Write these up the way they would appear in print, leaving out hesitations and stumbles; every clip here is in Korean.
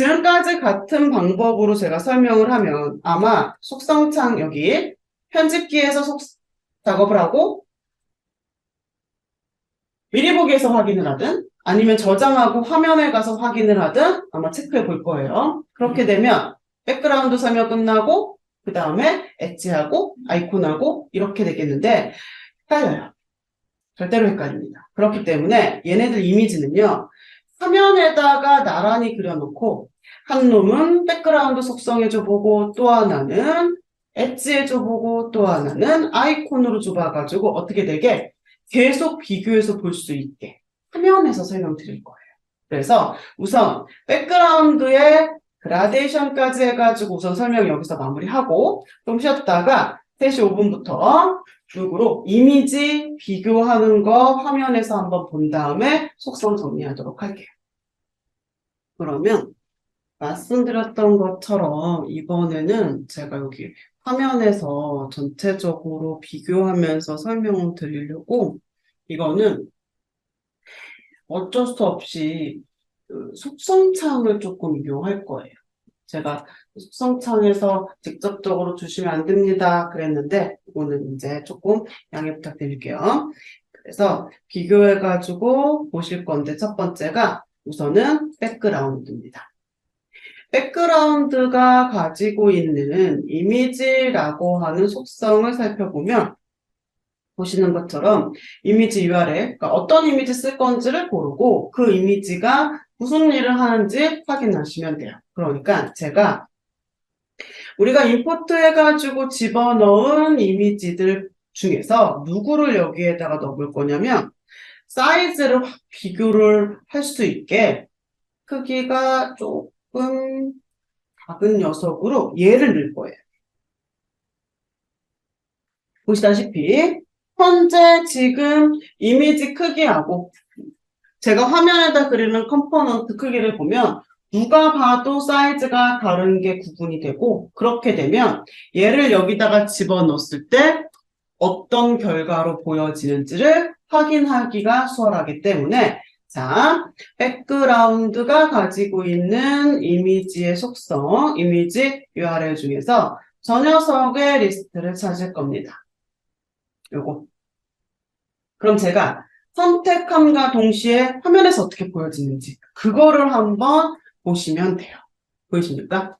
지금까지 같은 방법으로 제가 설명을 하면 아마 속성창 여기 편집기에서 작업을 하고 미리 보기에서 확인을 하든 아니면 저장하고 화면에 가서 확인을 하든 아마 체크해 볼 거예요. 그렇게 되면 백그라운드 설명 끝나고 그 다음에 엣지하고 아이콘하고 이렇게 되겠는데 헷갈려요. 절대로 헷갈립니다. 그렇기 때문에 얘네들 이미지는요. 화면에다가 나란히 그려놓고 한 놈은 백그라운드 속성에 줘보고 또 하나는 엣지에 줘보고 또 하나는 아이콘으로 줘봐가지고 어떻게 되게 계속 비교해서 볼 수 있게 화면에서 설명드릴 거예요. 그래서 우선 백그라운드에 그라데이션까지 해가지고 우선 설명 여기서 마무리하고 좀 쉬었다가 3시 5분부터 룩으로 이미지 비교하는 거 화면에서 한번 본 다음에 속성 정리하도록 할게요. 그러면 말씀드렸던 것처럼 이번에는 제가 여기 화면에서 전체적으로 비교하면서 설명을 드리려고 이거는 어쩔 수 없이 그 속성창을 조금 이용할 거예요. 제가 속성창에서 직접적으로 주시면 안 됩니다 그랬는데 이거는 이제 조금 양해 부탁드릴게요. 그래서 비교해가지고 보실 건데 첫 번째가 우선은 백그라운드입니다. 백그라운드가 가지고 있는 이미지라고 하는 속성을 살펴보면 보시는 것처럼 이미지 URL, 그러니까 어떤 이미지 쓸 건지를 고르고 그 이미지가 무슨 일을 하는지 확인하시면 돼요. 그러니까 제가 우리가 임포트 해가지고 집어넣은 이미지들 중에서 누구를 여기에다가 넣을 거냐면 사이즈를 비교를 할 수 있게 크기가 조금 작은 녀석으로 얘를 넣을 거예요. 보시다시피 현재 지금 이미지 크기하고 제가 화면에다 그리는 컴포넌트 크기를 보면 누가 봐도 사이즈가 다른 게 구분이 되고 그렇게 되면 얘를 여기다가 집어넣었을 때 어떤 결과로 보여지는지를 확인하기가 수월하기 때문에 자, 백그라운드가 가지고 있는 이미지의 속성, 이미지 URL 중에서 저 녀석의 리스트를 찾을 겁니다. 요거. 그럼 제가 선택함과 동시에 화면에서 어떻게 보여지는지 그거를 한번 보시면 돼요. 보이십니까?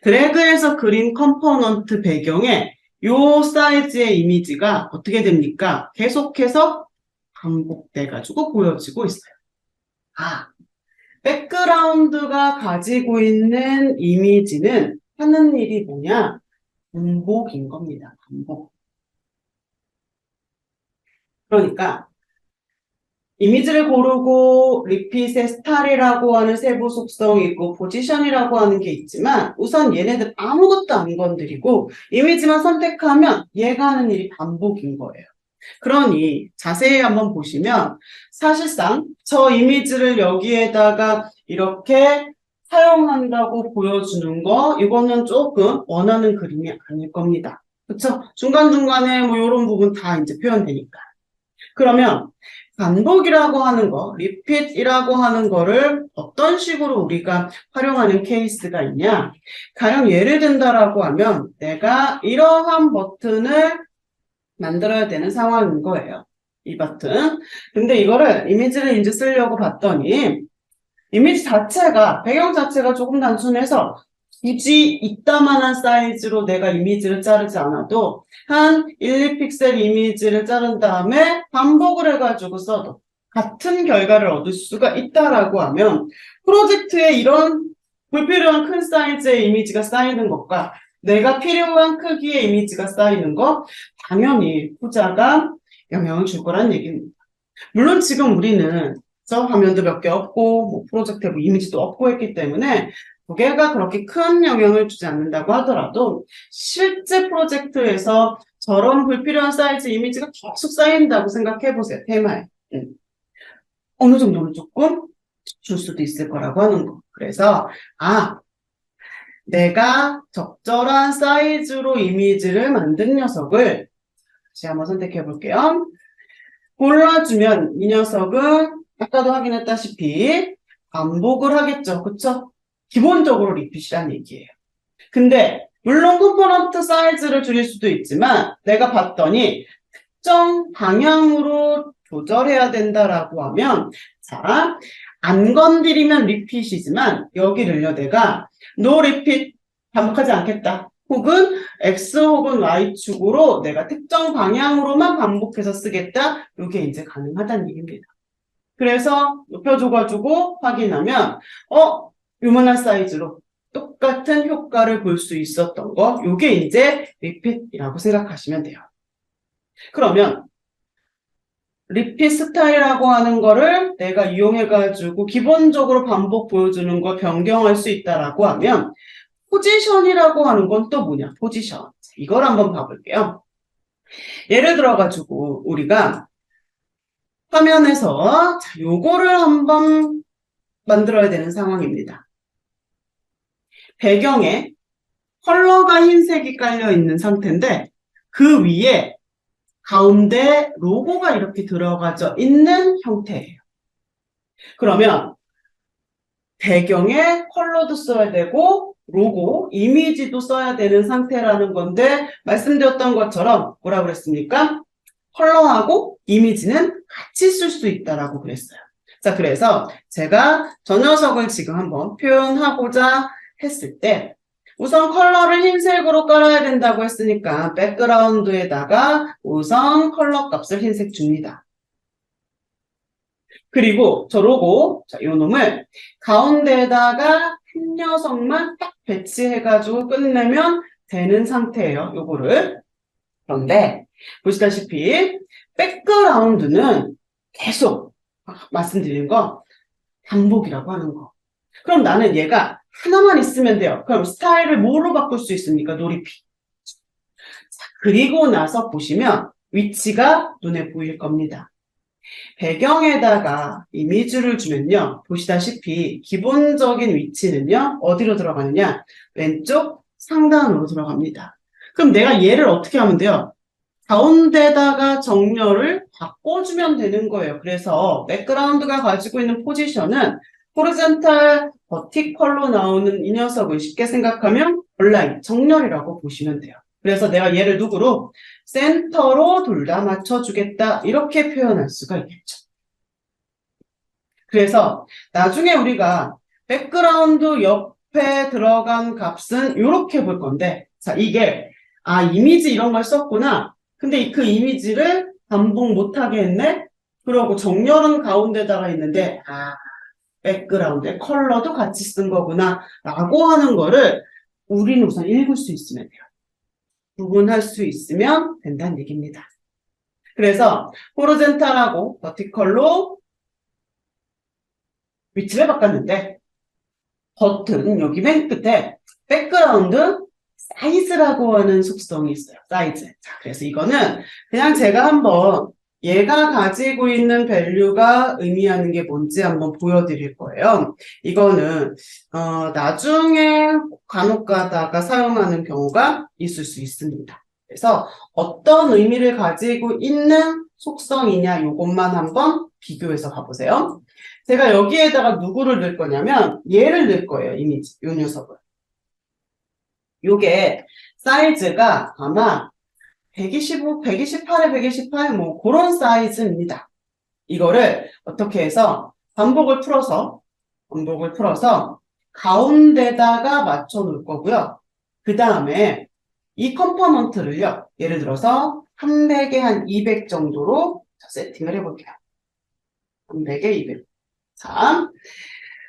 드래그해서 그린 컴포넌트 배경에 요 사이즈의 이미지가 어떻게 됩니까? 계속해서 반복돼가지고 보여지고 있어요. 아, 백그라운드가 가지고 있는 이미지는 하는 일이 뭐냐? 반복인 겁니다. 반복. 그러니까 이미지를 고르고 리핏의 스타일이라고 하는 세부 속성이 있고 포지션이라고 하는 게 있지만 우선 얘네들 아무것도 안 건드리고 이미지만 선택하면 얘가 하는 일이 반복인 거예요. 그러니 자세히 한번 보시면 사실상 저 이미지를 여기에다가 이렇게 사용한다고 보여주는 거 이거는 조금 원하는 그림이 아닐 겁니다. 그렇죠? 중간중간에 뭐 이런 부분 다 이제 표현되니까. 그러면 반복이라고 하는 거, 리핏이라고 하는 거를 어떤 식으로 우리가 활용하는 케이스가 있냐? 가령 예를 든다라고 하면 내가 이러한 버튼을 만들어야 되는 상황인 거예요. 이 버튼. 근데 이거를 이미지를 이제 쓰려고 봤더니 이미지 자체가, 배경 자체가 조금 단순해서 굳이 이따만한 사이즈로 내가 이미지를 자르지 않아도 한 1, 2픽셀 이미지를 자른 다음에 반복을 해가지고 써도 같은 결과를 얻을 수가 있다라고 하면 프로젝트에 이런 불필요한 큰 사이즈의 이미지가 쌓이는 것과 내가 필요한 크기의 이미지가 쌓이는 것 당연히 후자가 영향을 줄 거란 얘기입니다. 물론 지금 우리는 화면도 몇 개 없고 뭐 프로젝트에 뭐 이미지도 없고 했기 때문에 두 개가 그렇게 큰 영향을 주지 않는다고 하더라도 실제 프로젝트에서 저런 불필요한 사이즈 이미지가 계속 쌓인다고 생각해 보세요. 테마에. 어느 정도는 조금 줄 수도 있을 거라고 하는 거. 그래서 내가 적절한 사이즈로 이미지를 만든 녀석을 다시 한번 선택해 볼게요. 골라주면 이 녀석은 아까도 확인했다시피 반복을 하겠죠. 그쵸? 기본적으로 리핏이란 얘기예요. 근데 물론 컴포넌트 사이즈를 줄일 수도 있지만 내가 봤더니 특정 방향으로 조절해야 된다라고 하면 자, 안 건드리면 리핏이지만 여기를요 내가 no repeat 반복하지 않겠다. 혹은 X 혹은 Y축으로 내가 특정 방향으로만 반복해서 쓰겠다. 이게 이제 가능하다는 얘기입니다. 그래서 높여줘가지고 확인하면 요만한 사이즈로 똑같은 효과를 볼 수 있었던 거 요게 이제 리핏이라고 생각하시면 돼요. 그러면 리핏 스타일이라고 하는 거를 내가 이용해가지고 기본적으로 반복 보여주는 걸 변경할 수 있다라고 하면 포지션이라고 하는 건 또 뭐냐? 포지션. 이걸 한번 봐볼게요. 예를 들어가지고 우리가 화면에서 자, 요거를 한번 만들어야 되는 상황입니다. 배경에 컬러가 흰색이 깔려 있는 상태인데 그 위에 가운데 로고가 이렇게 들어가져 있는 형태예요. 그러면 배경에 컬러도 써야 되고 로고, 이미지도 써야 되는 상태라는 건데 말씀드렸던 것처럼 뭐라고 그랬습니까? 컬러하고 이미지는 같이 쓸 수 있다라고 그랬어요. 자, 그래서 제가 저 녀석을 지금 한번 표현하고자 했을 때 우선 컬러를 흰색으로 깔아야 된다고 했으니까 백그라운드에다가 우선 컬러 값을 흰색 줍니다. 그리고 저 로고, 자, 요 놈을 가운데에다가 한 녀석만 딱 배치해가지고 끝내면 되는 상태예요. 요거를. 그런데 보시다시피 백그라운드는 계속 말씀드린 거 반복이라고 하는 거. 그럼 나는 얘가 하나만 있으면 돼요. 그럼 스타일을 뭐로 바꿀 수 있습니까? 놀이피. 자, 그리고 나서 보시면 위치가 눈에 보일 겁니다. 배경에다가 이미지를 주면요. 보시다시피 기본적인 위치는요. 어디로 들어가느냐? 왼쪽 상단으로 들어갑니다. 그럼 내가 얘를 어떻게 하면 돼요? 가운데다가 정렬을 바꿔주면 되는 거예요. 그래서 백그라운드가 가지고 있는 포지션은 호리젠탈 버티컬로 나오는 이 녀석을 쉽게 생각하면 온라인 정렬이라고 보시면 돼요. 그래서 내가 얘를 누구로? 센터로 둘 다 맞춰주겠다. 이렇게 표현할 수가 있겠죠. 그래서 나중에 우리가 백그라운드 옆에 들어간 값은 이렇게 볼 건데 자 이게 이미지 이런 걸 썼구나. 근데 그 이미지를 반복 못하게 했네? 그러고 정렬은 가운데다가 있는데 백그라운드에 컬러도 같이 쓴 거구나 라고 하는 거를 우리는 우선 읽을 수 있으면 돼요. 구분할 수 있으면 된다는 얘기입니다. 그래서 호리젠탈하고 버티컬로 위치를 바꿨는데 버튼 여기 맨 끝에 백그라운드 사이즈라고 하는 속성이 있어요. 사이즈. 자, 그래서 이거는 그냥 제가 한번 얘가 가지고 있는 밸류가 의미하는 게 뭔지 한번 보여드릴 거예요. 이거는 나중에 간혹 가다가 사용하는 경우가 있을 수 있습니다. 그래서 어떤 의미를 가지고 있는 속성이냐 이것만 한번 비교해서 봐보세요. 제가 여기에다가 누구를 넣을 거냐면 얘를 넣을 거예요. 이미지, 요 녀석을. 요게 사이즈가 아마 125, 128에 128, 뭐 그런 사이즈입니다. 이거를 어떻게 해서 반복을 풀어서 가운데다가 맞춰 놓을 거고요. 그 다음에 이 컴포넌트를요. 예를 들어서 300에 한 200 정도로 세팅을 해볼게요. 300에 200. 자,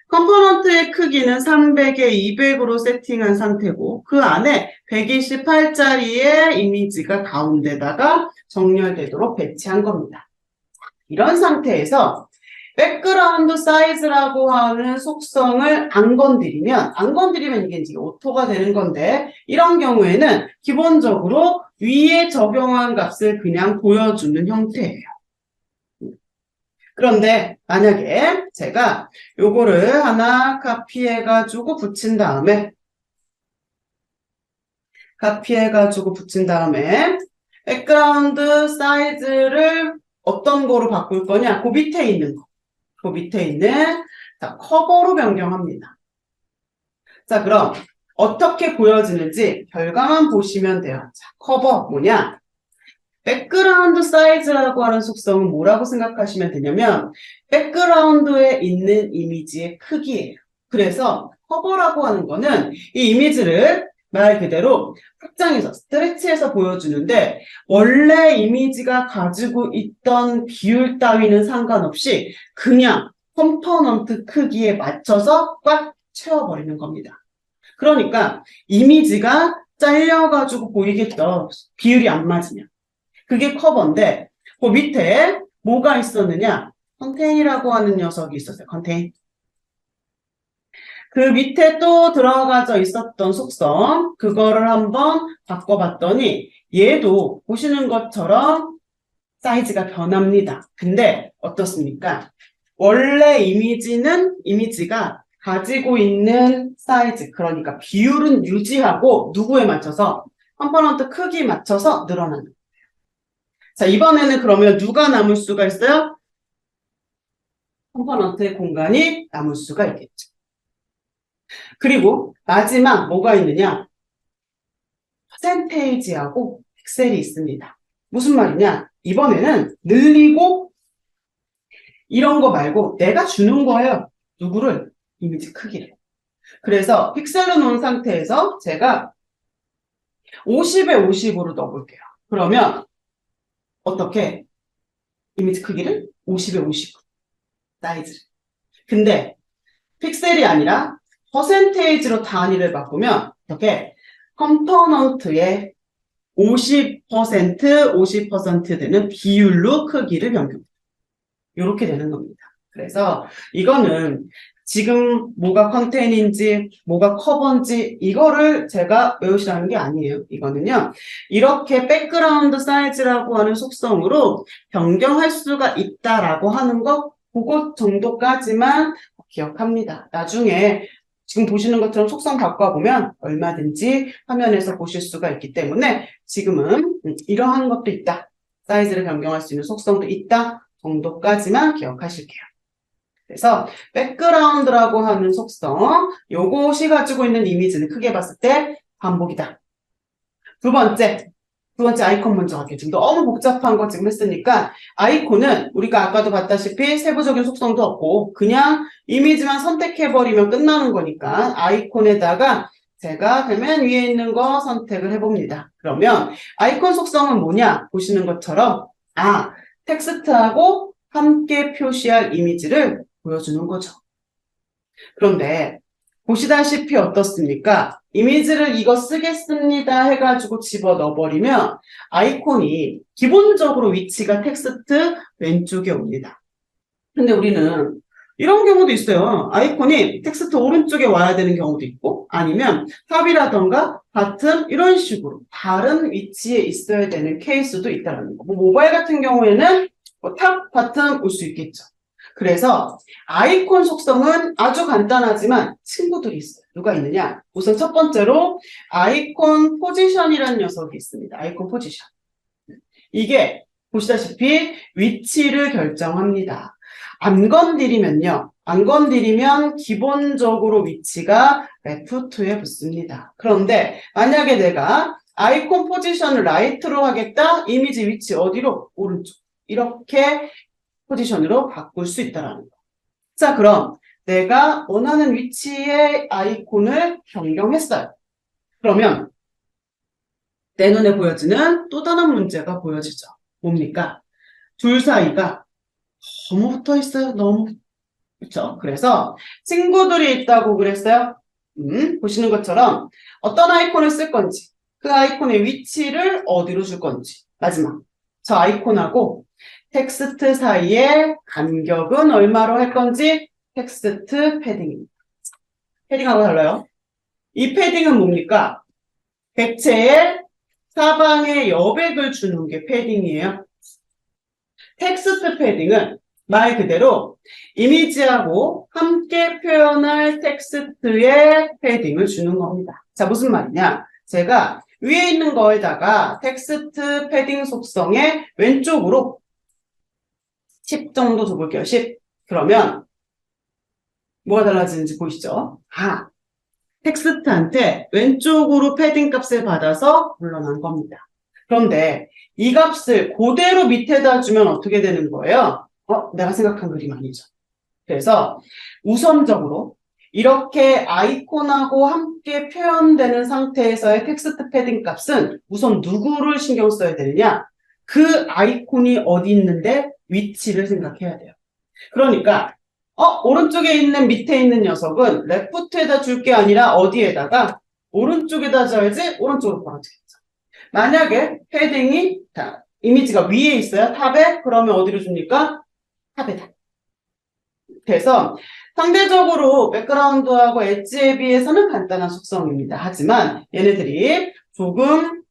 컴포넌트의 크기는 300에 200으로 세팅한 상태고 그 안에 128짜리의 이미지가 가운데다가 정렬되도록 배치한 겁니다. 이런 상태에서 백그라운드 사이즈라고 하는 속성을 안 건드리면 이게 이제 오토가 되는 건데 이런 경우에는 기본적으로 위에 적용한 값을 그냥 보여주는 형태예요. 그런데 만약에 제가 요거를 하나 카피해가지고 붙인 다음에 백그라운드 사이즈를 어떤 거로 바꿀 거냐? 그 밑에 있는 자, 커버로 변경합니다. 자, 그럼 어떻게 보여지는지 결과만 보시면 돼요. 자, 커버 뭐냐? 백그라운드 사이즈라고 하는 속성은 뭐라고 생각하시면 되냐면 백그라운드에 있는 이미지의 크기예요. 그래서 커버라고 하는 거는 이 이미지를 말 그대로 확장해서 스트레치해서 보여주는데 원래 이미지가 가지고 있던 비율 따위는 상관없이 그냥 컴포넌트 크기에 맞춰서 꽉 채워버리는 겁니다. 그러니까 이미지가 잘려가지고 보이겠죠. 비율이 안 맞으면. 그게 커버인데 그 밑에 뭐가 있었느냐? 컨테인이라고 하는 녀석이 있었어요. 컨테인. 그 밑에 또 들어가져 있었던 속성 그거를 한번 바꿔봤더니 얘도 보시는 것처럼 사이즈가 변합니다. 근데 어떻습니까? 원래 이미지가 가지고 있는 사이즈 그러니까 비율은 유지하고 누구에 맞춰서 컴포넌트 크기에 맞춰서 늘어나는 거예요. 자, 이번에는 그러면 누가 남을 수가 있어요? 컴포넌트의 공간이 남을 수가 있겠죠. 그리고 마지막 뭐가 있느냐? 퍼센테이지하고 픽셀이 있습니다. 무슨 말이냐? 이번에는 늘리고 이런 거 말고 내가 주는 거예요. 누구를? 이미지 크기를. 그래서 픽셀로 놓은 상태에서 제가 50에 50으로 넣어볼게요. 그러면 어떻게? 이미지 크기를 50에 50으로 사이즈를. 근데 픽셀이 아니라 퍼센테이지로 단위를 바꾸면 어떻게? 컴포넌트의 50%, 50% 되는 비율로 크기를 변경합니다. 이렇게 되는 겁니다. 그래서 이거는 지금 뭐가 컨테인인지 뭐가 커버인지 이거를 제가 외우시라는 게 아니에요. 이거는요. 이렇게 백그라운드 사이즈라고 하는 속성으로 변경할 수가 있다라고 하는 거 그것 정도까지만 기억합니다. 나중에 지금 보시는 것처럼 속성 바꿔보면 얼마든지 화면에서 보실 수가 있기 때문에 지금은 이러한 것도 있다. 사이즈를 변경할 수 있는 속성도 있다. 정도까지만 기억하실게요. 그래서 백그라운드라고 하는 속성, 요것이 가지고 있는 이미지는 크게 봤을 때 반복이다. 두 번째 아이콘 먼저 할게요. 지금 너무 복잡한 거 지금 했으니까 아이콘은 우리가 아까도 봤다시피 세부적인 속성도 없고 그냥 이미지만 선택해버리면 끝나는 거니까 아이콘에다가 제가 맨 위에 있는 거 선택을 해봅니다. 그러면 아이콘 속성은 뭐냐? 보시는 것처럼 텍스트하고 함께 표시할 이미지를 보여주는 거죠. 그런데 보시다시피 어떻습니까? 이미지를 이거 쓰겠습니다 해가지고 집어넣어버리면 아이콘이 기본적으로 위치가 텍스트 왼쪽에 옵니다. 근데 우리는 이런 경우도 있어요. 아이콘이 텍스트 오른쪽에 와야 되는 경우도 있고 아니면 탑이라던가 바텀 이런 식으로 다른 위치에 있어야 되는 케이스도 있다는 거. 모바일 같은 경우에는 탑, 바텀 올 수 있겠죠. 그래서 아이콘 속성은 아주 간단하지만 친구들이 있어요. 누가 있느냐? 우선 첫 번째로 아이콘 포지션이라는 녀석이 있습니다. 아이콘 포지션. 이게 보시다시피 위치를 결정합니다. 안 건드리면 기본적으로 위치가 레프트에 붙습니다. 그런데 만약에 내가 아이콘 포지션을 라이트로 하겠다? 이미지 위치 어디로? 오른쪽. 이렇게 포지션으로 바꿀 수 있다는 거. 자, 그럼 내가 원하는 위치의 아이콘을 변경했어요. 그러면 내 눈에 보여지는 또 다른 문제가 보여지죠. 뭡니까? 둘 사이가 너무 붙어 있어요. 너무. 그렇죠? 그래서 친구들이 있다고 그랬어요. 보시는 것처럼 어떤 아이콘을 쓸 건지 그 아이콘의 위치를 어디로 줄 건지 마지막 저 아이콘하고 텍스트 사이의 간격은 얼마로 할 건지 텍스트 패딩입니다. 패딩하고 달라요. 이 패딩은 뭡니까? 객체의 사방에 여백을 주는 게 패딩이에요. 텍스트 패딩은 말 그대로 이미지하고 함께 표현할 텍스트의 패딩을 주는 겁니다. 자, 무슨 말이냐? 제가 위에 있는 거에다가 텍스트 패딩 속성의 왼쪽으로 10 정도 줘볼게요. 10. 그러면 뭐가 달라지는지 보이시죠? 텍스트한테 왼쪽으로 패딩 값을 받아서 물러난 겁니다. 그런데 이 값을 그대로 밑에다 주면 어떻게 되는 거예요? 내가 생각한 그림 아니죠. 그래서 우선적으로 이렇게 아이콘하고 함께 표현되는 상태에서의 텍스트 패딩 값은 우선 누구를 신경 써야 되느냐? 그 아이콘이 어디 있는데 위치를 생각해야 돼요. 그러니까 오른쪽에 있는 밑에 있는 녀석은 레프트에다 줄 게 아니라 어디에다가 오른쪽에다 줘야지 오른쪽으로 벌어지겠죠. 만약에 패딩이 이미지가 위에 있어요. 탑에 그러면 어디로 줍니까? 탑에다. 그래서 상대적으로 백그라운드하고 엣지에 비해서는 간단한 속성입니다. 하지만 얘네들이 조금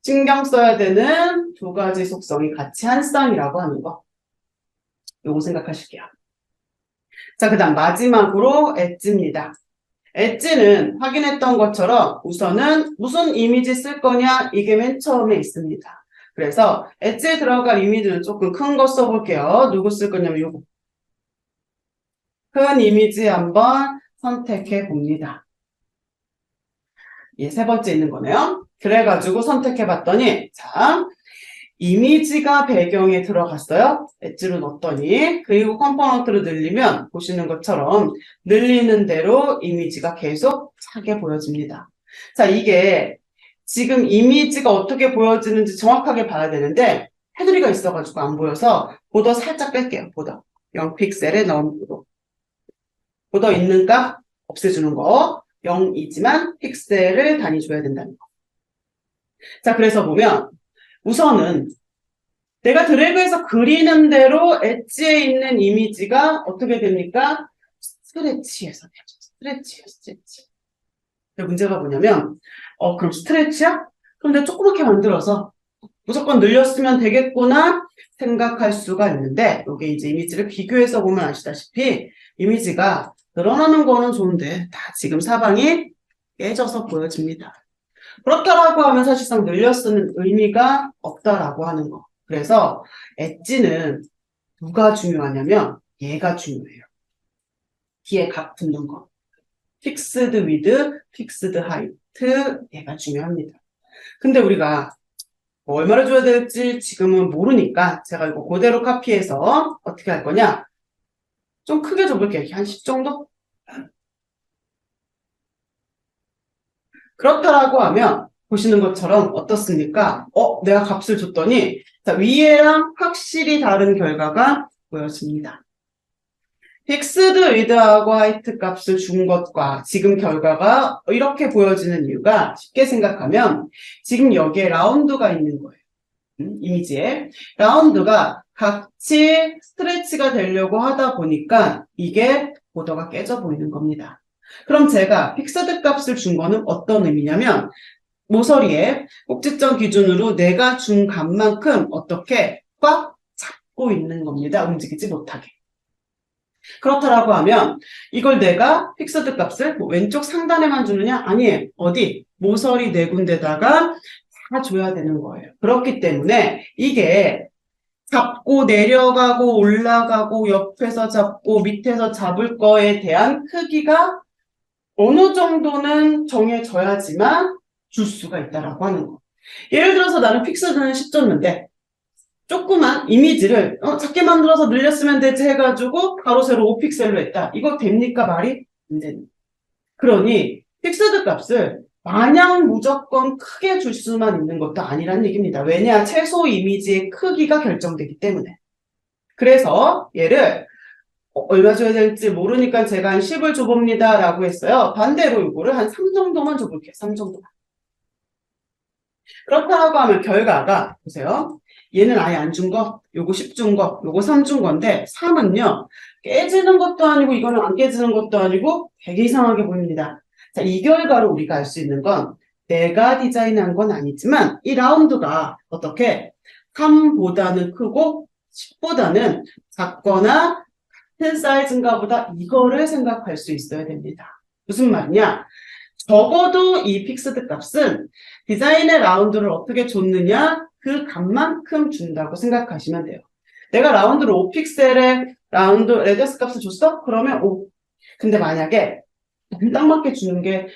신경 써야 되는 두 가지 속성이 같이 한 쌍이라고 하는 거. 요거 생각하실게요. 자, 그 다음 마지막으로 엣지입니다. 엣지는 확인했던 것처럼 우선은 무슨 이미지 쓸 거냐 이게 맨 처음에 있습니다. 그래서 엣지에 들어갈 이미지는 조금 큰 거 써볼게요. 누구 쓸 거냐면 요거. 큰 이미지 한번 선택해 봅니다. 세 번째 있는 거네요. 그래가지고 선택해 봤더니 자 이미지가 배경에 들어갔어요. 엣지로 넣었더니 그리고 컴포넌트를 늘리면 보시는 것처럼 늘리는 대로 이미지가 계속 차게 보여집니다. 자 이게 지금 이미지가 어떻게 보여지는지 정확하게 봐야 되는데 테두리가 있어가지고 안 보여서 보더 살짝 뺄게요. 보더 0픽셀에 넣은 보더. 보더 있는 값 없애주는 거 0이지만 픽셀을 단위 줘야 된다는 거. 자 그래서 보면 우선은 내가 드래그해서 그리는 대로 엣지에 있는 이미지가 어떻게 됩니까? 스트레치해서 되죠. 스트레치. 문제가 뭐냐면 그럼 스트레치야? 그럼 내가 조그맣게 만들어서 무조건 늘렸으면 되겠구나 생각할 수가 있는데 이게 이제 이미지를 비교해서 보면 아시다시피 이미지가 늘어나는 거는 좋은데 다 지금 사방이 깨져서 보여집니다. 그렇다라고 하면 사실상 늘려 쓰는 의미가 없다라고 하는 거. 그래서 엣지는 누가 중요하냐면 얘가 중요해요. 뒤에 각 붙는 거. 픽스드 위드, 픽스드 하이트 얘가 중요합니다. 근데 우리가 얼마를 줘야 될지 지금은 모르니까 제가 이거 그대로 카피해서 어떻게 할 거냐 좀 크게 줘볼게요. 한 10 정도? 그렇다라고 하면 보시는 것처럼 어떻습니까? 내가 값을 줬더니 자, 위에랑 확실히 다른 결과가 보여집니다. 픽스드 위드하고 하이트 값을 준 것과 지금 결과가 이렇게 보여지는 이유가 쉽게 생각하면 지금 여기에 라운드가 있는 거예요. 이미지에. 라운드가 같이 스트레치가 되려고 하다 보니까 이게 보더가 깨져 보이는 겁니다. 그럼 제가 픽스드 값을 준 거는 어떤 의미냐면 모서리에 꼭지점 기준으로 내가 준 값만큼 어떻게 꽉 잡고 있는 겁니다. 움직이지 못하게. 그렇다라고 하면 이걸 내가 픽스드 값을 왼쪽 상단에만 주느냐? 아니에요. 어디? 모서리 네 군데다가 다 줘야 되는 거예요. 그렇기 때문에 이게 잡고 내려가고 올라가고 옆에서 잡고 밑에서 잡을 거에 대한 크기가 어느 정도는 정해져야지만 줄 수가 있다라고 하는 거. 예를 들어서 나는 픽스드는 10 줬는데 조그만 이미지를 작게 만들어서 늘렸으면 되지 해가지고 가로 세로 5픽셀로 했다. 이거 됩니까 말이? 안 됩니다. 그러니 픽스드 값을 마냥 무조건 크게 줄 수만 있는 것도 아니라는 얘기입니다. 왜냐? 최소 이미지의 크기가 결정되기 때문에. 그래서 얘를 얼마 줘야 될지 모르니까 제가 한 10을 줘봅니다 라고 했어요. 반대로 이거를 한 3 정도만 줘볼게요. 3 정도만. 그렇다고 하면 결과가 보세요. 얘는 아예 안 준 거, 요거 10 준 거, 요거 3 준 건데 3은요. 깨지는 것도 아니고 이거는 안 깨지는 것도 아니고 되게 이상하게 보입니다. 자, 이 결과로 우리가 알 수 있는 건 내가 디자인한 건 아니지만 이 라운드가 어떻게 3보다는 크고 10보다는 작거나 같은 사이즈인가 보다 이거를 생각할 수 있어야 됩니다. 무슨 말이냐? 적어도 이 픽스드 값은 디자인의 라운드를 어떻게 줬느냐 그 값만큼 준다고 생각하시면 돼요. 내가 라운드를 5픽셀에 라운드 레디어스 값을 줬어? 그러면 5. 근데 만약에 딱 맞게 주는 게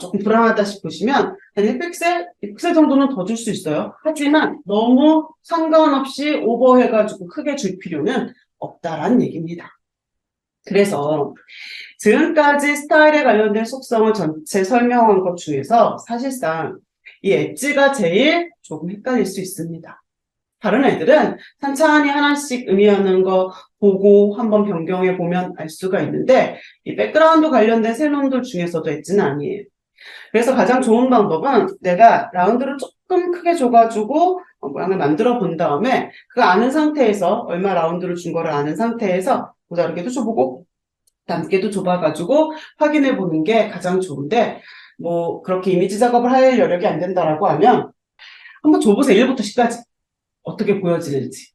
조금 불안하다 싶으시면 한 1픽셀, 2픽셀 정도는 더 줄 수 있어요. 하지만 너무 상관없이 오버해가지고 크게 줄 필요는 없다라는 얘기입니다. 그래서 지금까지 스타일에 관련된 속성을 전체 설명한 것 중에서 사실상 이 엣지가 제일 조금 헷갈릴 수 있습니다. 다른 애들은 천천히 하나씩 의미하는 거 보고 한번 변경해 보면 알 수가 있는데 이 백그라운드 관련된 셀놈들 중에서도 엣지는 아니에요. 그래서 가장 좋은 방법은 내가 라운드를 조금 크게 줘가지고 모양을 만들어 본 다음에 그 아는 상태에서 얼마 라운드를 준 거를 아는 상태에서 모자르게도 줘보고 남게도 줘봐가지고 확인해 보는 게 가장 좋은데 뭐 그렇게 이미지 작업을 할 여력이 안 된다라고 하면 한번 줘보세요. 1부터 10까지 어떻게 보여지는지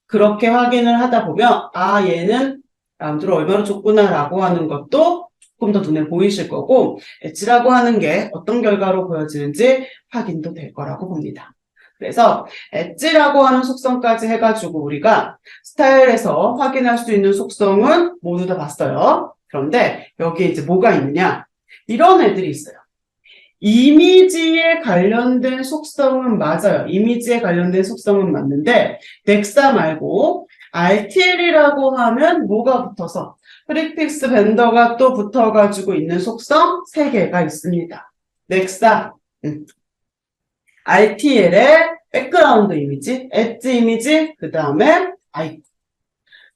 그렇게 확인을 하다 보면 얘는 라운드를 얼마나 줬구나 라고 하는 것도 조금 더 눈에 보이실 거고 엣지라고 하는 게 어떤 결과로 보여지는지 확인도 될 거라고 봅니다. 그래서 엣지라고 하는 속성까지 해가지고 우리가 스타일에서 확인할 수 있는 속성은 모두 다 봤어요. 그런데 여기에 이제 뭐가 있느냐? 이런 애들이 있어요. 이미지에 관련된 속성은 맞아요. 이미지에 관련된 속성은 맞는데 넥사 말고 RTL이라고 하면 뭐가 붙어서 프리픽스 벤더가 또 붙어가지고 있는 속성 3개가 있습니다. 넥사, RTL의 백그라운드 이미지, 엣지 이미지, 그 다음에 아이콘.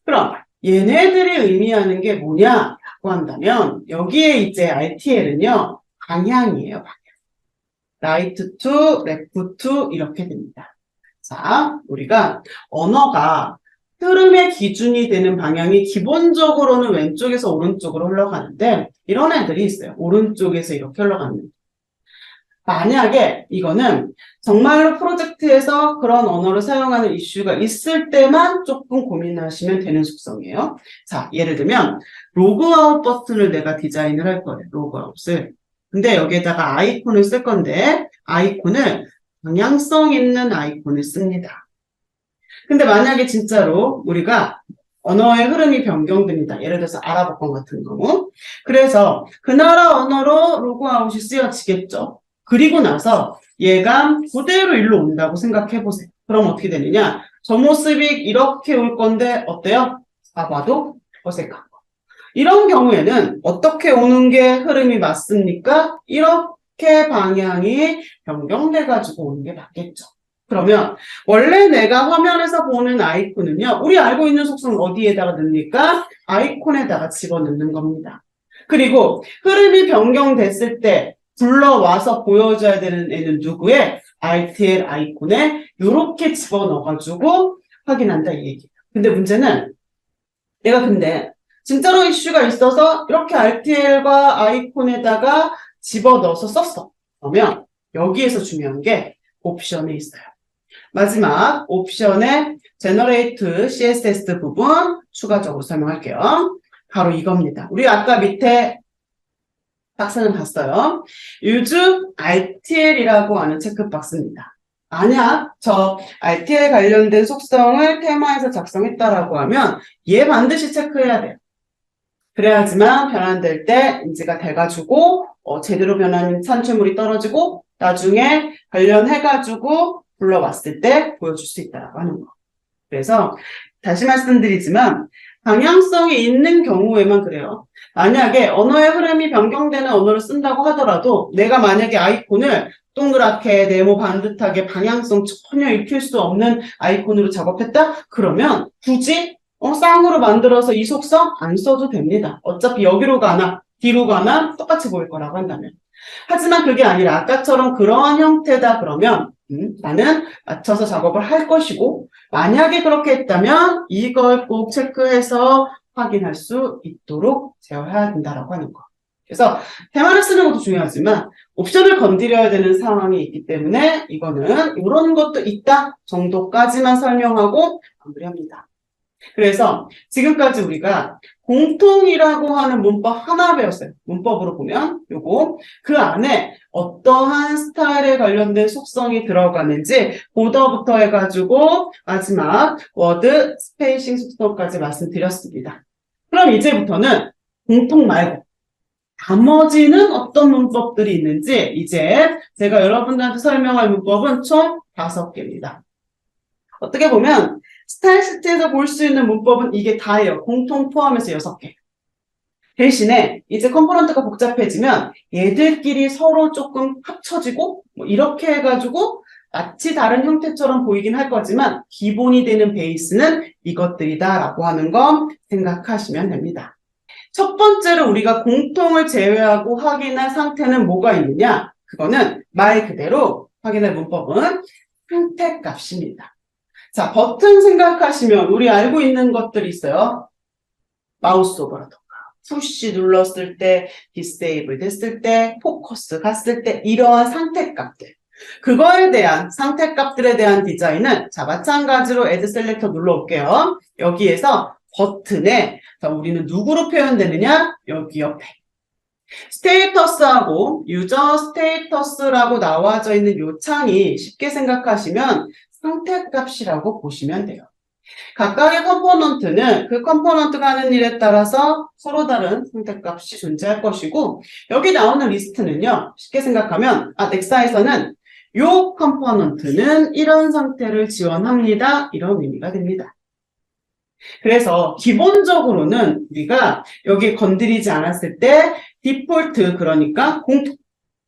그럼 얘네들이 의미하는 게 뭐냐라고 한다면 여기에 이제 RTL은요. 방향이에요. 방향. 라이트 투, 레프트 투 이렇게 됩니다. 자, 우리가 언어가 흐름의 기준이 되는 방향이 기본적으로는 왼쪽에서 오른쪽으로 흘러가는데 이런 애들이 있어요. 오른쪽에서 이렇게 흘러가는. 만약에 이거는 정말로 프로젝트에서 그런 언어를 사용하는 이슈가 있을 때만 조금 고민하시면 되는 속성이에요. 자, 예를 들면 로그아웃 버튼을 내가 디자인을 할 거예요. 로그아웃을. 근데 여기에다가 아이콘을 쓸 건데 아이콘을 방향성 있는 아이콘을 씁니다. 근데 만약에 진짜로 우리가 언어의 흐름이 변경됩니다. 예를 들어서 아랍어권 같은 경우. 그래서 그 나라 언어로 로그아웃이 쓰여지겠죠. 그리고 나서 얘가 그대로 일로 온다고 생각해보세요. 그럼 어떻게 되느냐? 저 모습이 이렇게 올 건데 어때요? 봐도 어색한 거. 이런 경우에는 어떻게 오는 게 흐름이 맞습니까? 이렇게 방향이 변경돼가지고 오는 게 맞겠죠. 그러면 원래 내가 화면에서 보는 아이콘은요. 우리 알고 있는 속성을 어디에다가 넣습니까? 아이콘에다가 집어넣는 겁니다. 그리고 흐름이 변경됐을 때 불러와서 보여줘야 되는 애는 누구의? RTL 아이콘에 이렇게 집어넣어가지고 확인한다 이 얘기예요. 근데 문제는 내가 근데 진짜로 이슈가 있어서 이렇게 RTL과 아이콘에다가 집어넣어서 썼어. 그러면 여기에서 중요한 게 옵션에 있어요. 마지막 옵션의 Generate CSS 부분 추가적으로 설명할게요. 바로 이겁니다. 우리 아까 밑에 박스는 봤어요. Use RTL이라고 하는 체크박스입니다. 만약 저 RTL 관련된 속성을 테마에서 작성했다라고 하면 얘 반드시 체크해야 돼요. 그래야지만 변환될 때 인지가 돼가지고 제대로 변환 산출물이 떨어지고 나중에 관련해가지고 불러왔을 때 보여줄 수 있다라고 하는 거. 그래서 다시 말씀드리지만 방향성이 있는 경우에만 그래요. 만약에 언어의 흐름이 변경되는 언어를 쓴다고 하더라도 내가 만약에 아이콘을 동그랗게 네모 반듯하게 방향성 전혀 익힐 수 없는 아이콘으로 작업했다? 그러면 굳이 쌍으로 만들어서 이 속성 안 써도 됩니다. 어차피 여기로 가나 뒤로 가나 똑같이 보일 거라고 한다면. 하지만 그게 아니라 아까처럼 그러한 형태다 그러면 나는 맞춰서 작업을 할 것이고 만약에 그렇게 했다면 이걸 꼭 체크해서 확인할 수 있도록 제어해야 된다라고 하는 거. 그래서 테마를 쓰는 것도 중요하지만 옵션을 건드려야 되는 상황이 있기 때문에 이거는 이런 것도 있다 정도까지만 설명하고 마무리합니다. 그래서 지금까지 우리가 공통이라고 하는 문법 하나 배웠어요. 문법으로 보면 요거 그 안에 어떠한 스타일에 관련된 속성이 들어가는지 보더부터 해가지고 마지막 워드 스페이싱 속성까지 말씀드렸습니다. 그럼 이제부터는 공통 말고 나머지는 어떤 문법들이 있는지 이제 제가 여러분들한테 설명할 문법은 총 5개입니다. 어떻게 보면 스타일시트에서 볼 수 있는 문법은 이게 다예요. 공통 포함해서 6개. 대신에 이제 컴포넌트가 복잡해지면 얘들끼리 서로 조금 합쳐지고 뭐 이렇게 해가지고 마치 다른 형태처럼 보이긴 할 거지만 기본이 되는 베이스는 이것들이다라고 하는 거 생각하시면 됩니다. 첫 번째로 우리가 공통을 제외하고 확인할 상태는 뭐가 있느냐? 그거는 말 그대로 확인할 문법은 상태값입니다. 자, 버튼 생각하시면 우리 알고 있는 것들이 있어요. 마우스 오버라던가, 푸시 눌렀을 때, 디세이블 됐을 때, 포커스 갔을 때 이러한 상태값들. 그거에 대한 상태값들에 대한 디자인은 자 마찬가지로 Add 셀렉터 눌러올게요. 여기에서 버튼에 자, 우리는 누구로 표현되느냐? 여기 옆에 스테이터스하고 유저 스테이터스라고 나와져 있는 요 창이 쉽게 생각하시면 상태값이라고 보시면 돼요. 각각의 컴포넌트는 그 컴포넌트가 하는 일에 따라서 서로 다른 상태값이 존재할 것이고 여기 나오는 리스트는요. 쉽게 생각하면 넥사에서는 요 컴포넌트는 이런 상태를 지원합니다. 이런 의미가 됩니다. 그래서 기본적으로는 우리가 여기 건드리지 않았을 때 디폴트 그러니까 공통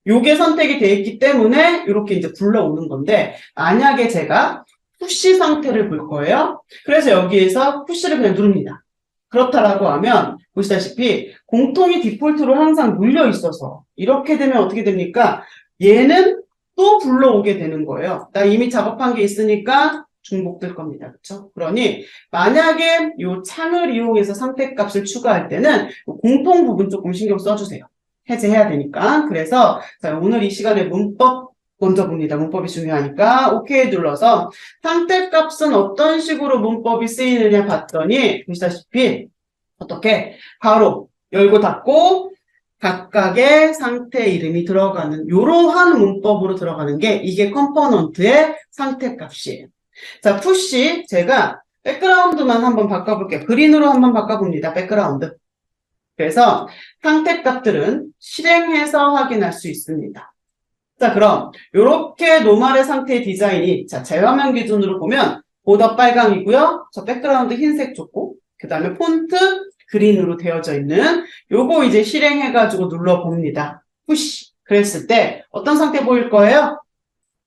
요게 선택이 되어 있기 때문에 이렇게 이제 불러오는 건데 만약에 제가 푸시 상태를 볼 거예요. 그래서 여기에서 푸시를 그냥 누릅니다. 그렇다라고 하면 보시다시피 공통이 디폴트로 항상 눌려 있어서 이렇게 되면 어떻게 됩니까? 얘는 또 불러오게 되는 거예요. 나 이미 작업한 게 있으니까 중복될 겁니다. 그렇죠? 그러니 만약에 이 창을 이용해서 상태값을 추가할 때는 공통 부분 조금 신경 써주세요. 해제해야 되니까. 그래서 자, 오늘 이 시간에 문법 먼저 봅니다. 문법이 중요하니까 오케이 눌러서 상태값은 어떤 식으로 문법이 쓰이느냐 봤더니 보시다시피 어떻게 가로 열고 닫고 각각의 상태 이름이 들어가는 이러한 문법으로 들어가는 게 이게 컴포넌트의 상태값이에요. 자, 푸시 제가 백그라운드만 한번 바꿔볼게요. 그린으로 한번 바꿔봅니다. 백그라운드. 그래서 상태값들은 실행해서 확인할 수 있습니다. 자, 그럼 이렇게 노말의 상태의 디자인이 자, 제 화면 기준으로 보면 보더 빨강이고요. 저 백그라운드 흰색 좋고 그 다음에 폰트 그린으로 되어져 있는 요거 이제 실행해가지고 눌러봅니다. 푸시 그랬을 때 어떤 상태 보일 거예요?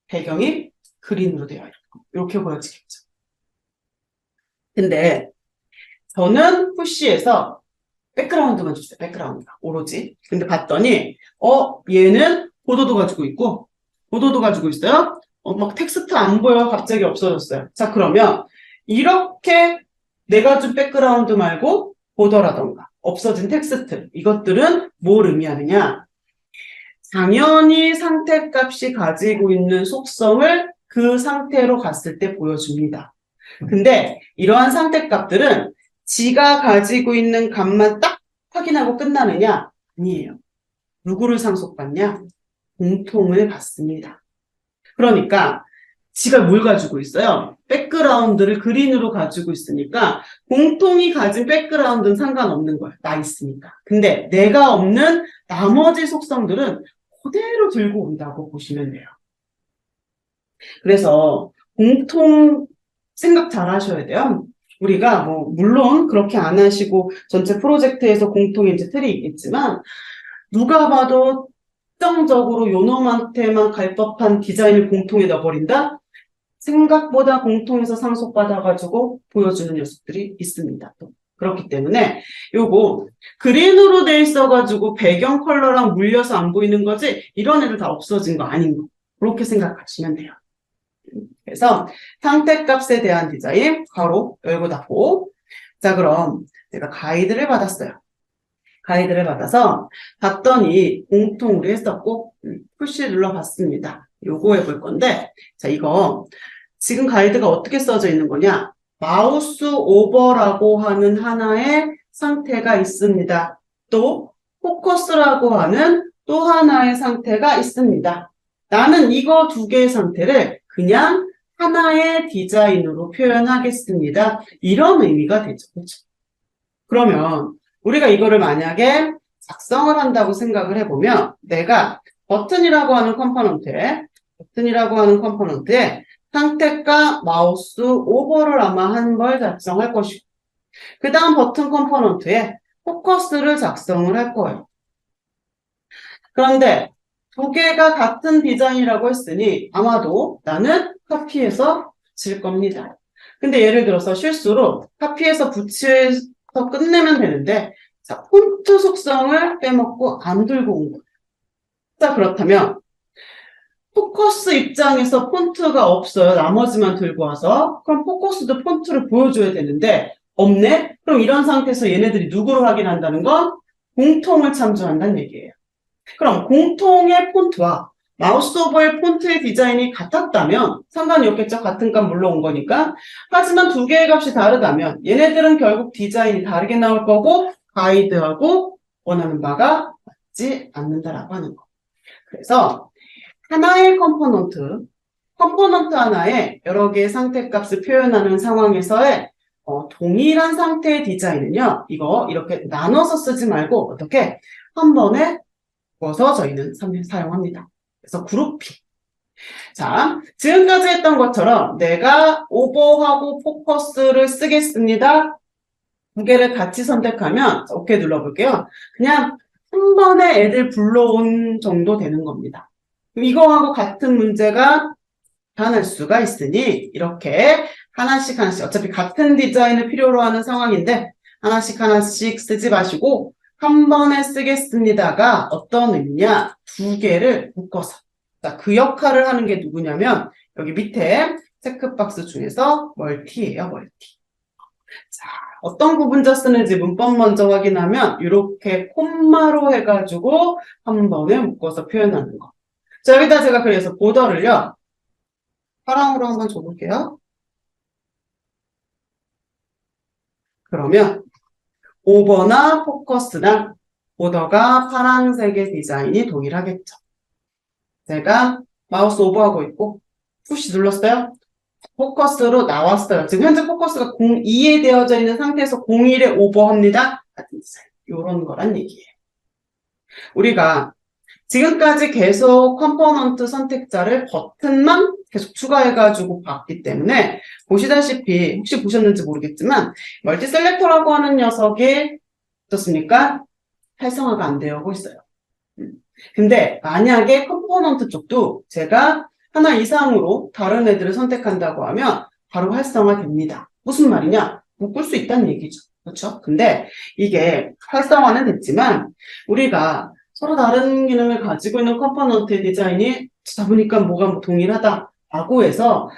배경이 그린으로 되어 있고 이렇게 보여지겠죠. 근데 저는 푸시에서 백그라운드만 줬어요. 백그라운드가 오로지. 근데 봤더니 얘는 보도도 가지고 있고 보도도 가지고 있어요. 막 텍스트 안 보여. 갑자기 없어졌어요. 자, 그러면 이렇게 내가 준 백그라운드 말고 보더라던가 없어진 텍스트 이것들은 뭘 의미하느냐? 당연히 상태값이 가지고 있는 속성을 그 상태로 갔을 때 보여줍니다. 근데 이러한 상태값들은 지가 가지고 있는 값만 딱 확인하고 끝나느냐? 아니에요. 누구를 상속받냐? 공통을 받습니다. 그러니까 지가 뭘 가지고 있어요? 백그라운드를 그린으로 가지고 있으니까 공통이 가진 백그라운드는 상관없는 거야. 나 있으니까. 근데 내가 없는 나머지 속성들은 그대로 들고 온다고 보시면 돼요. 그래서 공통 생각 잘 하셔야 돼요. 우리가 물론 그렇게 안 하시고 전체 프로젝트에서 공통의 이제 틀이 있겠지만 누가 봐도 특정적으로 요놈한테만 갈 법한 디자인을 공통에 넣어버린다? 생각보다 공통에서 상속받아가지고 보여주는 녀석들이 있습니다. 또. 그렇기 때문에 요거 그린으로 돼 있어가지고 배경 컬러랑 물려서 안 보이는 거지 이런 애들 다 없어진 거 아닌 거 그렇게 생각하시면 돼요. 그래서 상태값에 대한 디자인 가로 열고 닫고 자 그럼 내가 가이드를 받았어요. 가이드를 받아서 봤더니 공통으로 했었고 푸시 눌러봤습니다. 요거 해볼 건데 자 이거 지금 가이드가 어떻게 써져 있는 거냐 마우스 오버라고 하는 하나의 상태가 있습니다. 또 포커스라고 하는 또 하나의 상태가 있습니다. 나는 이거 두 개의 상태를 그냥 하나의 디자인으로 표현하겠습니다. 이런 의미가 되죠. 그렇죠? 그러면 우리가 이거를 만약에 작성을 한다고 생각을 해보면 내가 버튼이라고 하는 컴포넌트에 상태가 마우스 오버를 아마 한 걸 작성할 것이고 그 다음 버튼 컴포넌트에 포커스를 작성을 할 거예요. 그런데 두 개가 같은 디자인이라고 했으니 아마도 나는 카피해서 붙일 겁니다. 근데 예를 들어서 실수로 카피해서 붙여서 끝내면 되는데 자, 폰트 속성을 빼먹고 안 들고 온 거예요. 자, 그렇다면 포커스 입장에서 폰트가 없어요. 나머지만 들고 와서. 그럼 포커스도 폰트를 보여줘야 되는데 없네? 그럼 이런 상태에서 얘네들이 누구를 확인한다는 건 공통을 참조한다는 얘기예요. 그럼 공통의 폰트와 마우스 오버의 폰트의 디자인이 같았다면 상관이 없겠죠. 같은 값 물러온 거니까. 하지만 두 개의 값이 다르다면 얘네들은 결국 디자인이 다르게 나올 거고 가이드하고 원하는 바가 맞지 않는다라고 하는 거. 그래서 하나의 컴포넌트 하나에 여러 개의 상태값을 표현하는 상황에서의 동일한 상태의 디자인은요. 이거 이렇게 나눠서 쓰지 말고 어떻게 한 번에 묶어서 저희는 사용합니다. 그래서 그룹핑. 자, 지금까지 했던 것처럼 내가 오버하고 포커스를 쓰겠습니다. 두 개를 같이 선택하면 오케이 눌러볼게요. 그냥 한 번에 애들 불러온 정도 되는 겁니다. 이거하고 같은 문제가 나타날 수가 있으니 이렇게 하나씩 어차피 같은 디자인을 필요로 하는 상황인데 하나씩 쓰지 마시고 한 번에 쓰겠습니다가 어떤 의미냐? 두 개를 묶어서. 자, 그 역할을 하는 게 누구냐면 여기 밑에 체크박스 중에서 멀티예요, 멀티. 자, 어떤 구분자 쓰는지 문법 먼저 확인하면 이렇게 콤마로 해가지고 한 번에 묶어서 표현하는 거. 자, 여기다 제가 그래서 보더를요. 파랑으로 한번 줘볼게요. 그러면 오버나 포커스나 보더가 파란색의 디자인이 동일하겠죠. 제가 마우스 오버하고 있고 푸시 눌렀어요. 포커스로 나왔어요. 지금 현재 포커스가 02에 되어져 있는 상태에서 01에 오버합니다. 같은 디자인. 이런 거란 얘기예요. 우리가 지금까지 계속 컴포넌트 선택자를 버튼만 계속 추가해가지고 봤기 때문에 보시다시피 혹시 보셨는지 모르겠지만 멀티 셀렉터라고 하는 녀석이 어떻습니까? 활성화가 안 되고 있어요. 근데 만약에 컴포넌트 쪽도 제가 하나 이상으로 다른 애들을 선택한다고 하면 바로 활성화됩니다. 무슨 말이냐? 묶을 수 있다는 얘기죠. 그렇죠? 근데 이게 활성화는 됐지만 우리가 서로 다른 기능을 가지고 있는 컴포넌트의 디자인이 듣다 보니까 뭐가 동일하다라고 해서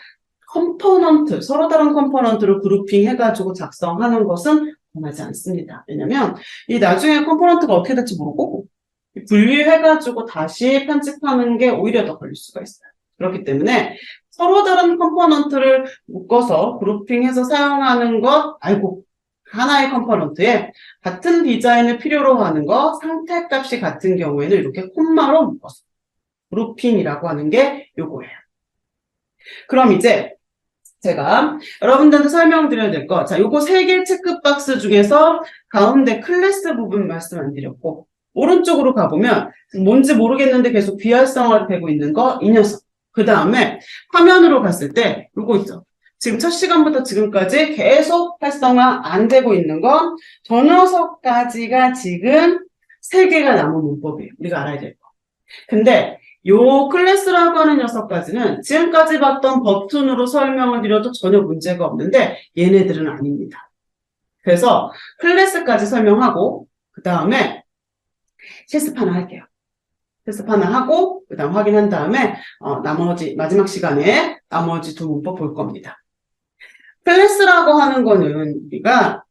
서로 다른 컴포넌트를 그룹핑 해가지고 작성하는 것은 원하지 않습니다. 왜냐면 이 나중에 컴포넌트가 어떻게 될지 모르고 분리해가지고 다시 편집하는 게 오히려 더 걸릴 수가 있어요. 그렇기 때문에 서로 다른 컴포넌트를 묶어서 그룹핑해서 사용하는 것 말고 하나의 컴포넌트에 같은 디자인을 필요로 하는 거 상태값이 같은 경우에는 이렇게 콤마로 묶어서 그룹핑이라고 하는 게 요거예요. 그럼 이제 제가 여러분들한테 설명드려야 될 거, 자, 요거 3개 체크박스 중에서 가운데 클래스 부분 말씀 안 드렸고 오른쪽으로 가보면 뭔지 모르겠는데 계속 비활성화 되고 있는 거 이 녀석. 그 다음에 화면으로 갔을 때 요거 있죠. 지금 첫 시간부터 지금까지 계속 활성화 안 되고 있는 건 저 녀석까지가 지금 3개가 남은 문법이에요. 우리가 알아야 될 거. 근데 요 클래스라고 하는 녀석까지는 지금까지 봤던 버튼으로 설명을 드려도 전혀 문제가 없는데 얘네들은 아닙니다. 그래서 클래스까지 설명하고 그 다음에 실습 하나 할게요. 실습 하나 하고 그 다음 확인한 다음에 나머지 마지막 시간에 나머지 두 문법 볼 겁니다. 클래스라고 하는 거는 우리가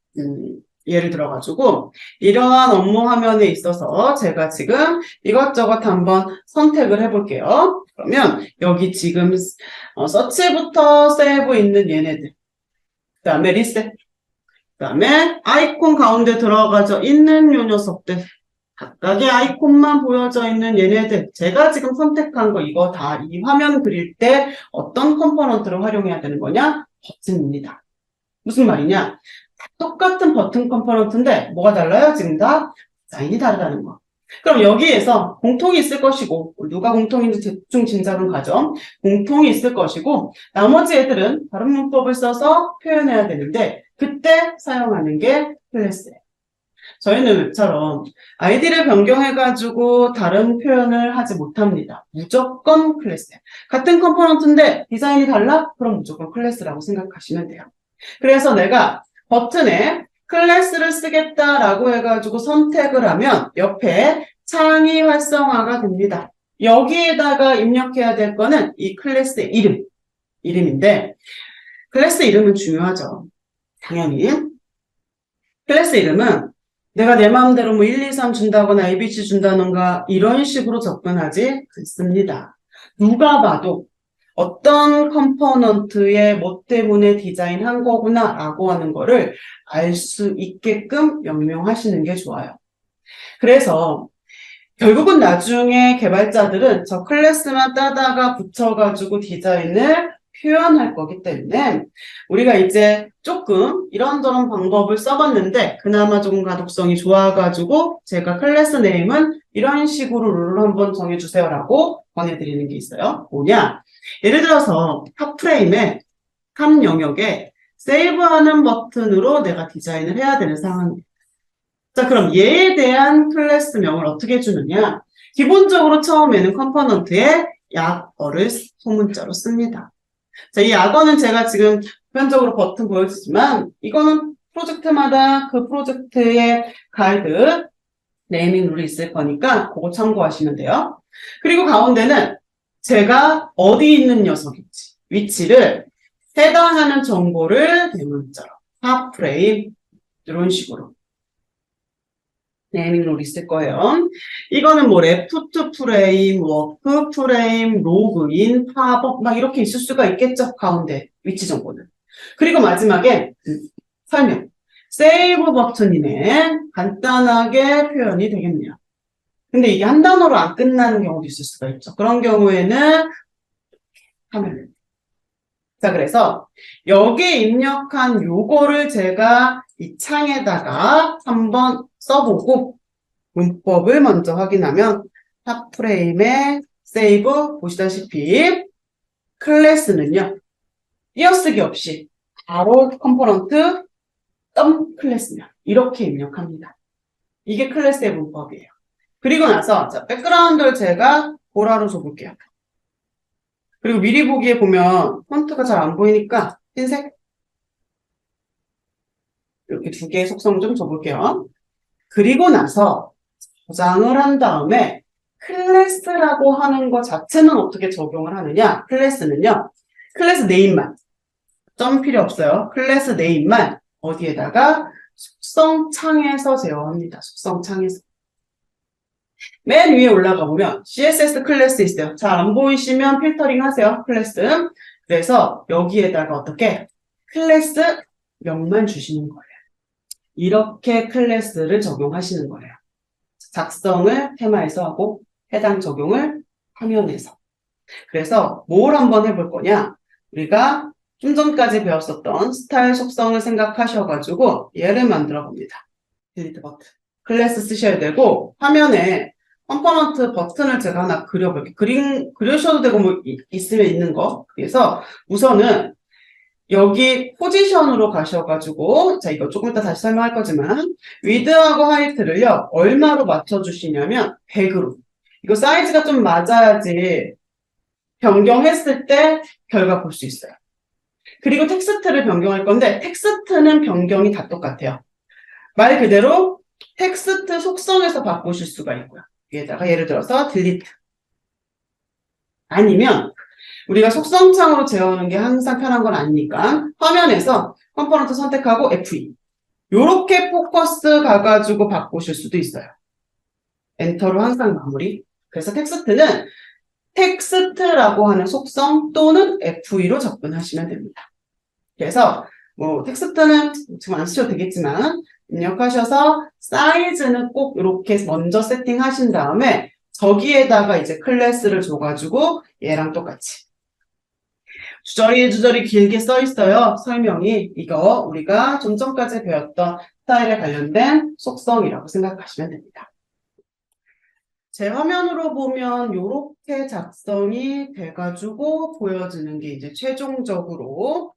예를 들어가지고 이러한 업무 화면에 있어서 제가 지금 이것저것 한번 선택을 해볼게요. 그러면 여기 지금 서치부터 세이브 있는 얘네들 그 다음에 리셋 그 다음에 아이콘 가운데 들어가져 있는 요 녀석들 각각의 아이콘만 보여져 있는 얘네들 제가 지금 선택한 거 이거 다 이 화면 그릴 때 어떤 컴포넌트를 활용해야 되는 거냐? 버튼입니다. 무슨 말이냐? 똑같은 버튼 컴포넌트인데 뭐가 달라요? 지금 다 디자인이 다르다는 거. 그럼 여기에서 공통이 있을 것이고, 누가 공통인지 대충 짐작은 가죠. 공통이 있을 것이고, 나머지 애들은 다른 문법을 써서 표현해야 되는데, 그때 사용하는 게 클래스예요. 저희는 웹처럼 아이디를 변경해가지고 다른 표현을 하지 못합니다. 무조건 클래스예요. 같은 컴포넌트인데 디자인이 달라? 그럼 무조건 클래스라고 생각하시면 돼요. 그래서 내가 버튼에 클래스를 쓰겠다라고 해가지고 선택을 하면 옆에 창이 활성화가 됩니다. 여기에다가 입력해야 될 거는 이 클래스의 이름인데 클래스 이름은 중요하죠. 당연히. 클래스 이름은 내가 내 마음대로 뭐 1, 2, 3 준다거나 ABC 준다던가 이런 식으로 접근하지 않습니다. 누가 봐도 어떤 컴포넌트의 뭐 때문에 디자인한 거구나 라고 하는 거를 알 수 있게끔 명명하시는 게 좋아요. 그래서 결국은 나중에 개발자들은 저 클래스만 따다가 붙여가지고 디자인을 표현할 거기 때문에 우리가 이제 조금 이런저런 방법을 써봤는데 그나마 조금 가독성이 좋아가지고 제가 클래스 네임은 이런 식으로 룰을 한번 정해주세요 라고 권해드리는 게 있어요. 뭐냐? 예를 들어서 탑 프레임에 탑 영역에 세이브하는 버튼으로 내가 디자인을 해야 되는 상황입니다. 자, 그럼 얘에 대한 클래스명을 어떻게 주느냐? 기본적으로 처음에는 컴포넌트에 약어를 소문자로 씁니다. 자, 이 약어는 제가 지금 보편적으로 버튼 보여주지만 이거는 프로젝트마다 그 프로젝트의 가이드, 네이밍 룰이 있을 거니까 그거 참고하시면 돼요. 그리고 가운데는 제가 어디 있는 녀석인지 위치를 해당하는 정보를 대문자로 탑 프레임 이런 식으로 네이밍 룰이 있을 거예요. 이거는 뭐 레프트 프레임, 워크 프레임, 로그인, 팝업 막 이렇게 있을 수가 있겠죠. 가운데 위치 정보는. 그리고 마지막에 설명. 세이브 버튼이네. 간단하게 표현이 되겠네요. 근데 이게 한 단어로 안 끝나는 경우도 있을 수가 있죠. 그런 경우에는 하면 자, 그래서 여기에 입력한 요거를 제가 이 창에다가 한번 써보고 문법을 먼저 확인하면 탑 프레임에 세이브 보시다시피 클래스는요. 띄어쓰기 없이 바로 컴포넌트 클래스면 이렇게 입력합니다. 이게 클래스의 문법이에요. 그리고 나서 자, 백그라운드를 제가 보라로 줘볼게요. 그리고 미리 보기에 보면 폰트가 잘 안 보이니까 흰색 이렇게 두 개의 속성 좀 줘볼게요. 그리고 나서 저장을 한 다음에 클래스라고 하는 것 자체는 어떻게 적용을 하느냐? 클래스는요. 클래스 네임만 점 필요 없어요. 클래스 네임만 어디에다가 속성 창에서 제어합니다. 속성 창에서. 맨 위에 올라가 보면 CSS 클래스 있어요. 잘 안 보이시면 필터링 하세요. 클래스. 그래서 여기에다가 어떻게 클래스 명만 주시는 거예요. 이렇게 클래스를 적용하시는 거예요. 작성을 테마에서 하고 해당 적용을 화면에서. 그래서 뭘 한번 해볼 거냐? 우리가 좀 전까지 배웠었던 스타일 속성을 생각하셔가지고 얘를 만들어 봅니다. 딜리트 버튼. 클래스 쓰셔야 되고 화면에 컴포넌트 버튼을 제가 하나 그려볼게요. 그려셔도 되고 뭐 있으면 있는 거. 그래서 우선은 여기 포지션으로 가셔가지고 자 이거 조금 이따 다시 설명할 거지만 위드하고 하이트를요 얼마로 맞춰주시냐면 100으로 이거 사이즈가 좀 맞아야지 변경했을 때 결과 볼 수 있어요. 그리고 텍스트를 변경할 건데 텍스트는 변경이 다 똑같아요. 말 그대로 텍스트 속성에서 바꾸실 수가 있고요. 여기에다가 예를 들어서 딜리트 아니면 우리가 속성창으로 제어하는 게 항상 편한 건 아니니까 화면에서 컴포넌트 선택하고 F2 요렇게 포커스 가가지고 바꾸실 수도 있어요. 엔터로 항상 마무리. 그래서 텍스트는 텍스트라고 하는 속성 또는 F2로 접근하시면 됩니다. 그래서 뭐 텍스트는 지금 안 쓰셔도 되겠지만 입력하셔서 사이즈는 꼭 이렇게 먼저 세팅하신 다음에 저기에다가 이제 클래스를 줘가지고 얘랑 똑같이 주저리 길게 써 있어요. 설명이. 이거 우리가 좀 전까지 배웠던 스타일에 관련된 속성이라고 생각하시면 됩니다. 제 화면으로 보면 이렇게 작성이 돼가지고 보여지는 게 이제 최종적으로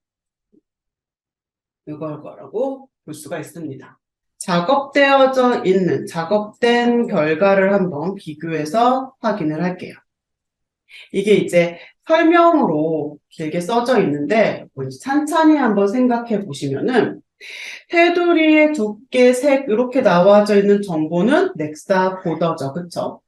이걸 거라고 볼 수가 있습니다. 작업되어져 있는, 작업된 결과를 한번 비교해서 확인을 할게요. 이게 이제 설명으로 길게 써져 있는데 찬찬히 한번 생각해 보시면은 테두리에 두께, 색 이렇게 나와져 있는 정보는 넥사 보더죠. 그쵸?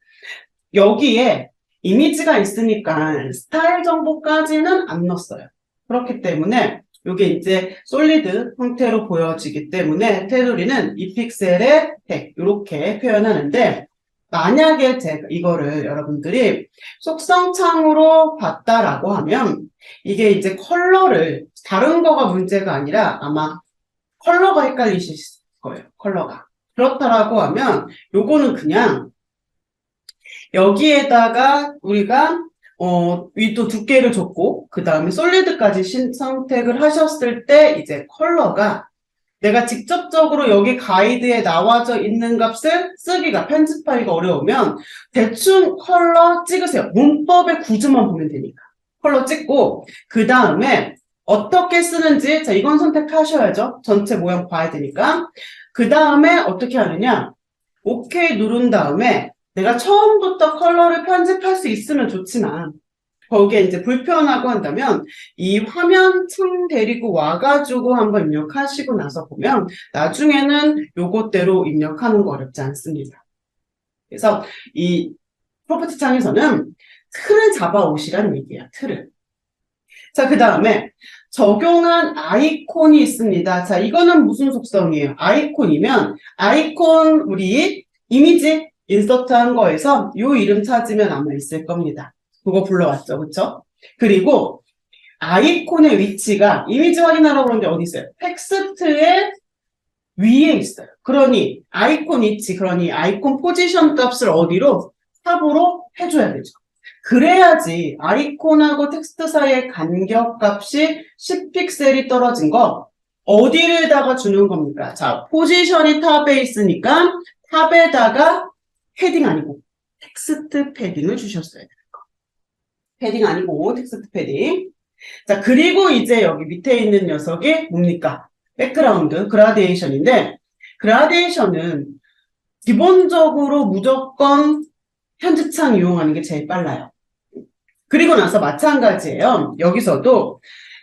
여기에 이미지가 있으니까 스타일 정보까지는 안 넣었어요. 그렇기 때문에 이게 이제 솔리드 형태로 보여지기 때문에 테두리는 이 픽셀의 텍 이렇게 표현하는데 만약에 제가 이거를 여러분들이 속성창으로 봤다라고 하면 이게 이제 컬러를 다른 거가 문제가 아니라 아마 컬러가 헷갈리실 거예요. 컬러가. 그렇다라고 하면 요거는 그냥 여기에다가 우리가 위도 두께를 줬고 그 다음에 솔리드까지 선택을 하셨을 때 이제 컬러가 내가 직접적으로 여기 가이드에 나와져 있는 값을 쓰기가 편집하기가 어려우면 대충 컬러 찍으세요. 문법의 구조만 보면 되니까. 컬러 찍고 그 다음에 어떻게 쓰는지 자 이건 선택하셔야죠. 전체 모양 봐야 되니까. 그 다음에 어떻게 하느냐. 오케이 누른 다음에 내가 처음부터 컬러를 편집할 수 있으면 좋지만 거기에 이제 불편하고 한다면 이 화면 창 데리고 와가지고 한번 입력하시고 나서 보면 나중에는 요것대로 입력하는 거 어렵지 않습니다. 그래서 이 프로퍼티 창에서는 틀을 잡아오시라는 얘기예요. 틀을. 자, 그 다음에 적용한 아이콘이 있습니다. 자, 이거는 무슨 속성이에요? 아이콘이면 아이콘 우리 이미지 인서트한 거에서 요 이름 찾으면 아마 있을 겁니다. 그거 불러왔죠. 그쵸? 그리고 아이콘의 위치가 이미지 확인하라고 그러는데 어디 있어요? 텍스트의 위에 있어요. 그러니 아이콘 위치, 그러니 아이콘 포지션 값을 어디로? 탑으로 해줘야 되죠. 그래야지 아이콘하고 텍스트 사이의 간격 값이 10픽셀이 떨어진 거 어디를다가 주는 겁니까? 자, 포지션이 탑에 있으니까 탑에다가 패딩 아니고 텍스트 패딩을 주셨어야 돼요. 패딩 아니고 텍스트 패딩. 자, 그리고 이제 여기 밑에 있는 녀석이 뭡니까? 백그라운드, 그라데이션인데 그라데이션은 기본적으로 무조건 편집창 이용하는 게 제일 빨라요. 그리고 나서 마찬가지예요. 여기서도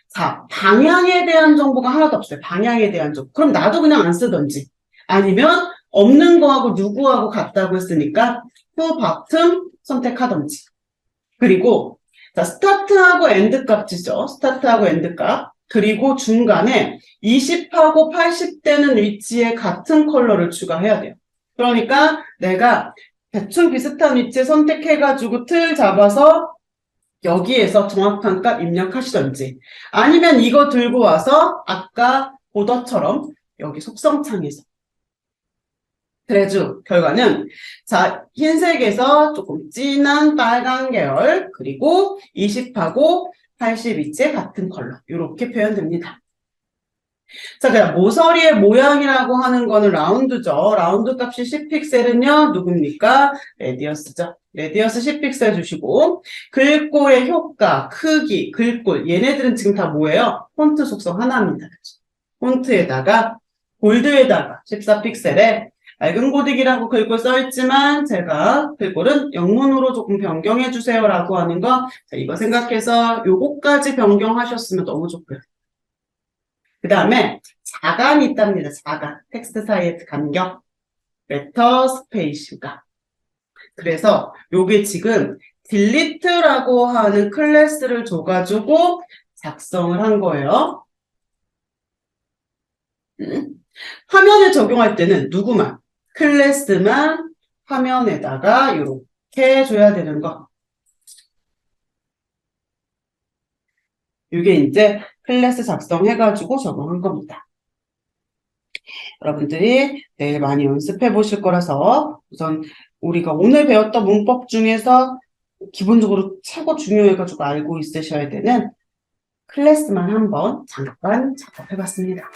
자, 방향에 대한 정보가 하나도 없어요. 방향에 대한 정보. 그럼 나도 그냥 안 쓰던지 아니면 없는 거하고 누구하고 같다고 했으니까 to bottom 선택하던지. 그리고 자, 스타트하고 엔드 값이죠. 스타트하고 엔드 값. 그리고 중간에 20하고 80되는 위치에 같은 컬러를 추가해야 돼요. 그러니까 내가 대충 비슷한 위치에 선택해가지고 틀 잡아서 여기에서 정확한 값 입력하시던지 아니면 이거 들고 와서 아까 보더처럼 여기 속성창에서 그래주 결과는 자 흰색에서 조금 진한 빨간 계열 그리고 20하고 80 위치에 같은 컬러 이렇게 표현됩니다. 자, 그럼 모서리의 모양이라고 하는 거는 라운드죠. 라운드 값이 10픽셀은요, 누굽니까? 레디어스죠. 레디어스 10픽셀 주시고, 글꼴의 효과, 크기, 글꼴, 얘네들은 지금 다 뭐예요? 폰트 속성 하나입니다. 폰트에다가, 볼드에다가 14픽셀에 맑은 고딕이라고 글꼴 써있지만, 제가 글꼴은 영문으로 조금 변경해주세요 라고 하는 거, 자, 이거 생각해서 요거까지 변경하셨으면 너무 좋고요. 그 다음에 자간이 있답니다. 자간. 텍스트 사이의 간격. 레터 스페이스가. 그래서 요게 지금 딜리트라고 하는 클래스를 줘가지고 작성을 한 거예요. 화면에 적용할 때는 누구만? 클래스만 화면에다가 이렇게 줘야 되는 거. 이게 이제 클래스 작성해가지고 적용한 겁니다. 여러분들이 내일 많이 연습해 보실 거라서 우선 우리가 오늘 배웠던 문법 중에서 기본적으로 최고 중요해가지고 알고 있으셔야 되는 클래스만 한번 잠깐 작업해봤습니다.